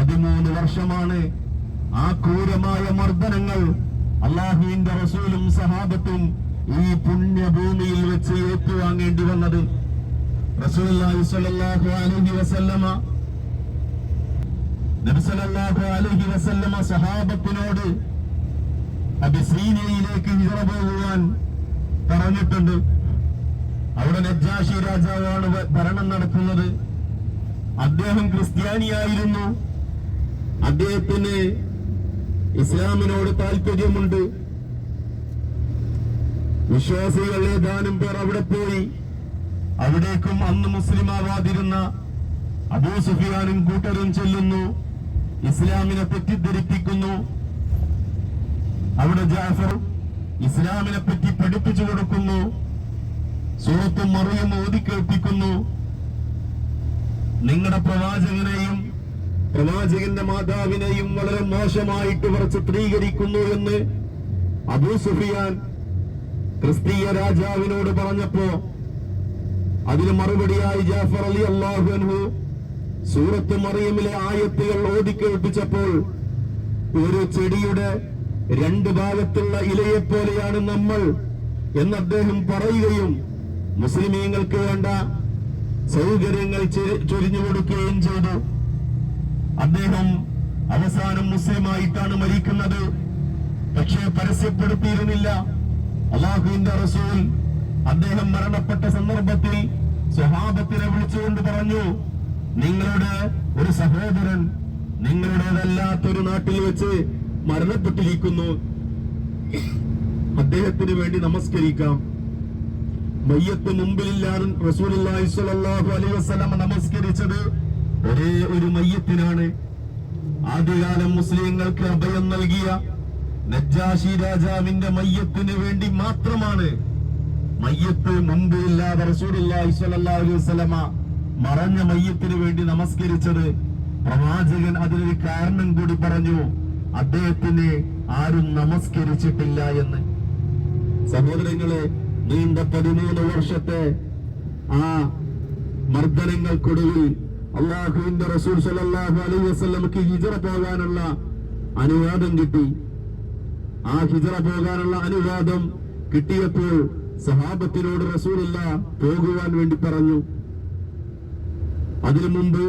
13 വർഷമാണ് ആ ക്രൂരമായ മർദ്ദനങ്ങൾ അല്ലാഹുവിന്റെ റസൂലും സഹാബത്തും ഈ പുണ്യഭൂമിയിൽ വെച്ച് ഏറ്റുവാങ്ങേണ്ടി വന്നത്. റസൂലുള്ളാഹി സ്വല്ലല്ലാഹു അലൈഹി വസല്ലമ നബി സല്ലല്ലാഹു അലൈഹി വസല്ലമ സഹാബത്തിനോട് അബിസീനിയയിലേക്ക് ഹിജ്റ പോകുവാൻ പറഞ്ഞിട്ടുണ്ട്. അവിടെ നജ്ജാശി രാജാവാണ് ഭരണം നടത്തുന്നത്. അദ്ദേഹം ക്രിസ്ത്യാനിയായിരുന്നു. അദ്ദേഹത്തിന് ഇസ്ലാമിനോട് താല്പര്യമുണ്ട്. വിശ്വാസികൾ ഏതാനും പേർ അവിടെ പോയി. അവിടേക്കും അന്ന് മുസ്ലിമാവാതിരുന്ന അബൂ സുഫിയാനും കൂട്ടരും ചെല്ലുന്നു. ഇസ്ലാമിനെ തെറ്റിദ്ധരിപ്പിക്കുന്നു. അവിടെ ജാഫർ ഇസ്ലാമിനെ പറ്റി പഠിപ്പിച്ചു കൊടുക്കുന്നു. സൂറത്ത് മറിയം ഓതി കേൾപ്പിക്കുന്നു. നിങ്ങളുടെ പ്രവാചകനെയും പ്രവാചകന്റെ മാതാവിനെയും വളരെ മോശമായിട്ട് ഇവർ ചിത്രീകരിക്കുന്നു എന്ന് അബൂ സുഫിയാൻ ക്രിസ്തീയ രാജാവിനോട് പറഞ്ഞപ്പോ അതിന് മറുപടിയായി ജാഫർ റളിയല്ലാഹു അൻഹു സൂറത്ത് മറിയമിലെ ആയത്തുകൾ ഓതി കേൾപ്പിച്ചപ്പോൾ ഒരു ചെടിയുടെ 2 ഭാഗത്തുള്ള ഇലയെപ്പോലെയാണ് നമ്മൾ എന്ന് അദ്ദേഹം പറയുകയും മുസ്ലിമീങ്ങൾക്ക് വേണ്ട സൗകര്യങ്ങൾ ചൊരിഞ്ഞു കൊടുക്കുകയും ചെയ്തു. അദ്ദേഹം അവസാനം മുസ്ലിമായിട്ടാണ് മരിക്കുന്നത്. പക്ഷേ പരസ്യപ്പെടുത്തിയിരുന്നില്ല. അല്ലാഹുവിന്റെ റസൂൽ അദ്ദേഹം മരണപ്പെട്ട സന്ദർഭത്തിൽ സ്വഹാബത്തിനെ വിളിച്ചുകൊണ്ട് പറഞ്ഞു, നിങ്ങളുടെ ഒരു സഹോദരൻ നിങ്ങളുടേതല്ലാത്തൊരു നാട്ടിൽ വെച്ച് മരണപ്പെട്ടിരിക്കുന്നു. അദ്ദേഹത്തിന് വേണ്ടി നമസ്കരിക്കാം. മയ്യത്ത് മുമ്പിലില്ലാതെ റസൂലുള്ളാഹി സ്വല്ലല്ലാഹു അലൈഹി വസല്ലം നമസ്കരിച്ചത് ഒരേ ഒരു മയ്യത്തിനാണ്. ആദ്യകാലം മുസ്ലിങ്ങൾക്ക് അഭയം നൽകിയ നജ്ജാശി രാജാവിന്റെ മയ്യത്തിന് വേണ്ടി മാത്രമാണ് മയ്യത്ത് മുമ്പിലില്ലാതെ റസൂലുള്ളാഹി സ്വല്ലല്ലാഹു അലൈഹി വസല്ലം മറഞ്ഞ മയ്യത്തിന് വേണ്ടി നമസ്കരിച്ചത്. പ്രവാചകൻ അതിനൊരു കാരണം കൂടി പറഞ്ഞു, അദ്ദേഹത്തിന് ആരും നമസ്കരിച്ചിട്ടില്ല എന്ന്. സഹോദരങ്ങളെ, നീണ്ട 13 വർഷത്തെ ആ മർദ്ദനങ്ങൾക്കൊടുവിൽ അല്ലാഹുവിന്റെ റസൂൽ സ്വല്ലല്ലാഹു അലൈഹി വസല്ലമക്ക് ഹിജ്റ പോകാനുള്ള അനുവാദം കിട്ടി. ആ ഹിജ്റ പോകാനുള്ള അനുവാദം കിട്ടിയപ്പോൾ സഹാബത്തിനോട് റസൂലുള്ളാഹി പോകുവാൻ വേണ്ടി പറഞ്ഞു. അതിനു മുമ്പ്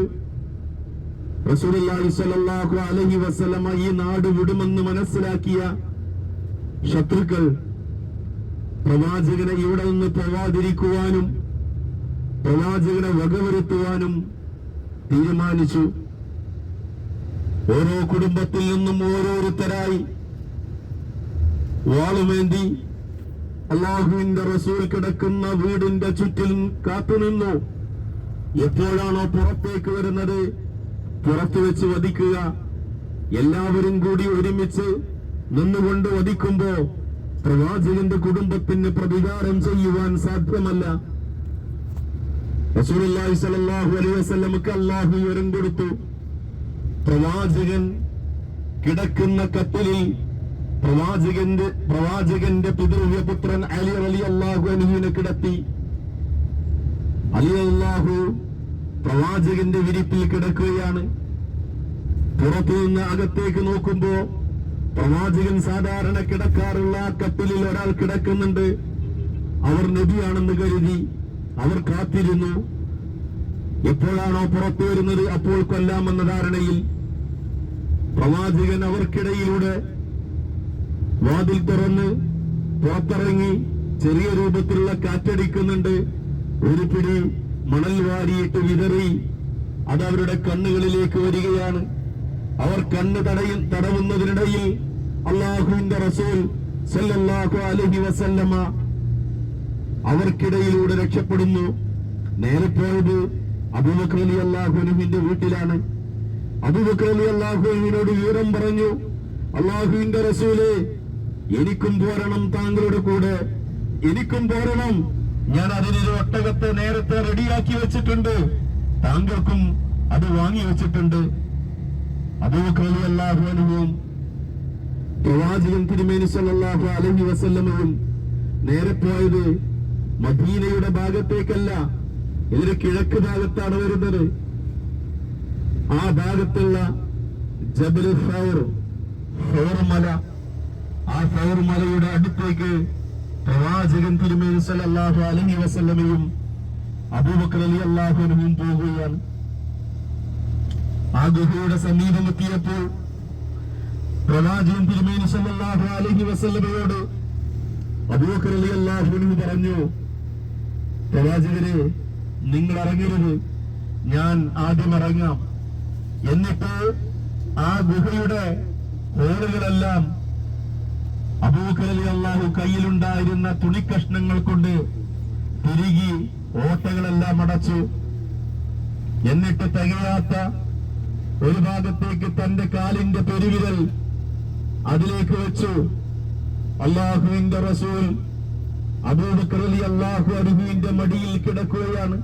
റസൂലുള്ളാഹി സ്വല്ലല്ലാഹു അലൈഹി വസല്ലമ ഈ നാട് വിടുമെന്ന് മനസ്സിലാക്കിയ ശത്രുക്കൾ പ്രവാചകനെ ഇവിടെ നിന്ന് പോവാതിരിക്കുവാനും പ്രവാചകനെ വകവരുത്തുവാനും തീരുമാനിച്ചു. ഓരോ കുടുംബത്തിൽ നിന്നും ഓരോരുത്തരായി വാളുമേന്തി അല്ലാഹുവിന്റെ റസൂൽ കിടക്കുന്ന വീടിന്റെ ചുറ്റിൽ കാത്തുനിന്നു. എപ്പോഴാണോ പുറത്തേക്ക് വരുന്നത് പുറത്തു വെച്ച് വധിക്കുക. എല്ലാവരും കൂടി ഒരുമിച്ച് നിന്നുകൊണ്ട് വധിക്കുമ്പോ പ്രവാചകന്റെ കുടുംബത്തിന് പ്രതികാരം ചെയ്യുവാൻ സാധ്യമല്ല. റസൂലുള്ളാഹി സ്വല്ലല്ലാഹു അലൈഹി വസല്ലമക്ക് അല്ലാഹു വിവരം കൊടുത്തു. പ്രവാചകൻ കിടക്കുന്ന കപ്പലിൽ പ്രവാചകന്റെ പിതൃവ്യപുത്രൻ അലി റളിയല്ലാഹു അൻഹുവിനെ കിടത്തി. അലി റളിയല്ലാഹു പ്രവാചകന്റെ വിരിപ്പിൽ കിടക്കുകയാണ്. പുറത്തുനിന്ന് അകത്തേക്ക് നോക്കുമ്പോ പ്രവാചകൻ സാധാരണ കിടക്കാറുള്ള കട്ടിലിൽ ഒരാൾ കിടക്കുന്നുണ്ട്. അവർ നബിയാണെന്ന് കരുതി അവർ കാത്തിരുന്നു. എപ്പോഴാണോ പുറത്തു വരുന്നത് അപ്പോൾ കൊല്ലാമെന്ന ധാരണയിൽ പ്രവാചകൻ അവർക്കിടയിലൂടെ വാതിൽ തുറന്ന് പുറത്തിറങ്ങി. ചെറിയ രൂപത്തിലുള്ള കാറ്റടിക്കുന്നുണ്ട്. ഒരു പിടി മണൽ വാരിയിട്ട് വിതറി അതവരുടെ കണ്ണുകളിലേക്ക് വരികയാണ്. അവർ കണ്ണ് തടവുന്നതിനിടയിൽ അല്ലാഹുവിന്റെ റസൂൽ സല്ലല്ലാഹു അലൈഹി വസല്ലമ അവർക്കിടയിലൂടെ രക്ഷപ്പെടുന്നു. നേരെ പോയത് അബൂബക്കർ റളിയല്ലാഹു അൻഹുവിന്റെ വീട്ടിലാണ്. അബൂബക്കർ റളിയല്ലാഹു അൻഹുവിനോട് വിവരം പറഞ്ഞു, അല്ലാഹുവിന്റെ റസൂലേ, എനിക്കും പോരണം താങ്കളുടെ കൂടെ, എനിക്കും പോരണം. ഞാൻ അതിനൊരു ഒട്ടകത്തെ നേരത്തെ റെഡിയാക്കി വെച്ചിട്ടുണ്ട്, താങ്കൾക്കും അത് വാങ്ങി വെച്ചിട്ടുണ്ട്. അബൂബക്കർ റളിയല്ലാഹു അൻഹുവും പ്രവാചകൻ തിരുമേനി സല്ലല്ലാഹു അലൈഹി വസല്ലമയും നേരെ പോയത് മദീനയുടെ ഭാഗത്തേക്കല്ല, ഇതിന് കിഴക്ക് ഭാഗത്താണ് വരുന്നത്. ആ ഭാഗത്തുള്ള ജബൽ ഫൗർ, ഫൗർ മല. ആ ഫൗർ മലയുടെ അടുത്തേക്ക് പ്രവാചകൻ തിരുമേനി സല്ലല്ലാഹു അലൈഹി വസല്ലമയും അബൂബക്കർ റളിയല്ലാഹു അൻഹുവും പോകുകയാണ്. ആ ഗുഹയുടെ സമീപമെത്തിയപ്പോൾ പ്രവാചകൻ തിരുമേനി സല്ലല്ലാഹു അലൈഹി വസല്ലമയോട് അബൂബക്കർ റളിയല്ലാഹു അൻഹു പറഞ്ഞു, പ്രവാചകരെ, നിങ്ങൾ ഇറങ്ങരുത്, ഞാൻ ആദ്യം ഇറങ്ങാം. എന്നിട്ട് ആ ഗുഹയുടെ ഹോളുകളെല്ലാം അബൂബക്കർ റളിയല്ലാഹു കയ്യിലുണ്ടായിരുന്ന തുണിക്കഷ്ണങ്ങൾ കൊണ്ട് തിരികി ഓട്ടകളെല്ലാം അടച്ചു. എന്നിട്ട് തികയാത്ത ഒരു ഭാഗത്തേക്ക് തന്റെ കാലിന്റെ പെരുവിരൽ അതിലേക്ക് വെച്ചു. അല്ലാഹുവിന്റെ റസൂൽ അബൂബക്കർ റളിയല്ലാഹു അൻഹുവിന്റെ മടിയിൽ കിടക്കുകയാണ്.